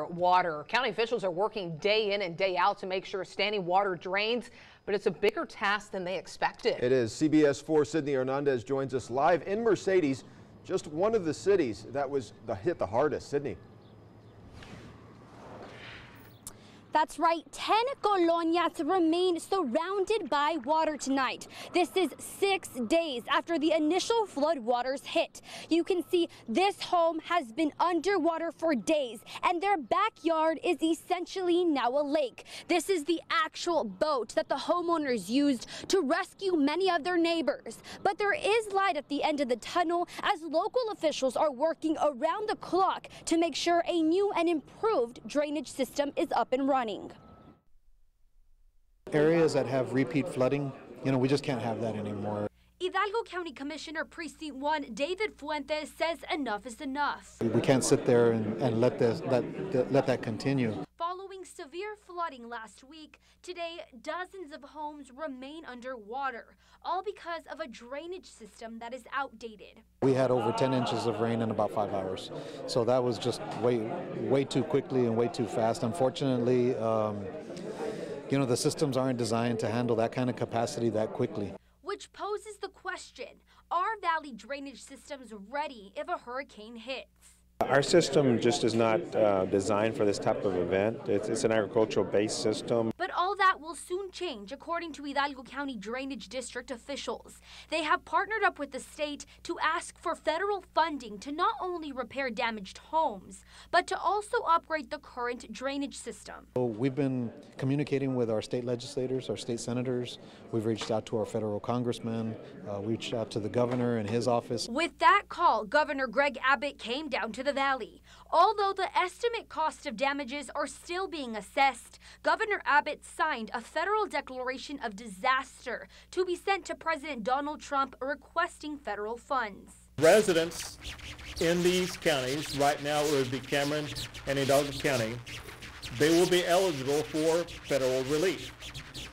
Water. County officials are working day in and day out to make sure standing water drains, but it's a bigger task than they expected. It is. CBS 4 Sydney Hernandez joins us live in Mercedes, just one of the cities that was hit the hardest. Sydney. That's right, 10 colonias remain surrounded by water tonight. This is 6 days after the initial flood waters hit. You can see this home has been underwater for days, and their backyard is essentially now a lake. This is the actual boat that the homeowners used to rescue many of their neighbors. But there is light at the end of the tunnel as local officials are working around the clock to make sure a new and improved drainage system is up and running. Areas that have repeat flooding, we just can't have that anymore. Hidalgo County Commissioner Precinct 1 David Fuentes says enough is enough. We can't sit there and let that continue. Following severe flooding last week, today dozens of homes remain underwater, all because of a drainage system that is outdated. We had over 10 inches of rain in about 5 hours, so that was just way too quickly and way too fast. Unfortunately, the systems aren't designed to handle that kind of capacity that quickly. Which poses the question, are valley drainage systems ready if a hurricane hits? Our system just is not designed for this type of event. It's an agricultural-based system. But all that will soon change, according to Hidalgo County Drainage District officials. They have partnered up with the state to ask for federal funding to not only repair damaged homes, but to also upgrade the current drainage system. We've been communicating with our state legislators, our state senators. We've reached out to our federal congressmen. We reached out to the governor and his office. With that call, Governor Greg Abbott came down to the valley. Although the estimate cost of damages are still being assessed, Governor Abbott signed a federal declaration of disaster to be sent to President Donald Trump requesting federal funds. Residents in these counties, right now it would be Cameron and Hidalgo County, they will be eligible for federal relief.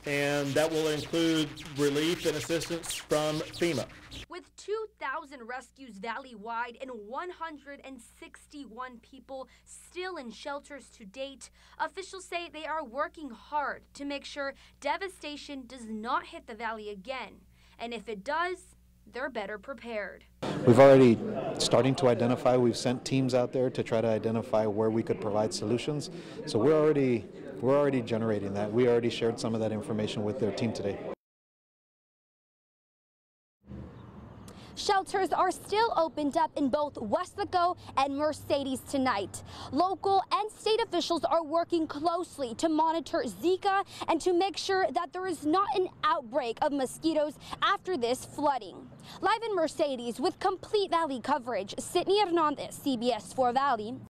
And that will include relief and assistance from FEMA. With 2,000 rescues valley-wide and 161 people still in shelters to date, officials say they are working hard to make sure devastation does not hit the valley again. And if it does, they're better prepared. We've already starting to identify. We've sent teams out there to try to identify where we could provide solutions. So we're already generating that. We already shared some of that information with their team today. Shelters are still opened up in both Westlaco and Mercedes tonight. Local and state officials are working closely to monitor Zika and to make sure that there is not an outbreak of mosquitoes after this flooding. Live in Mercedes with complete valley coverage, Sydney Hernandez, CBS 4 Valley.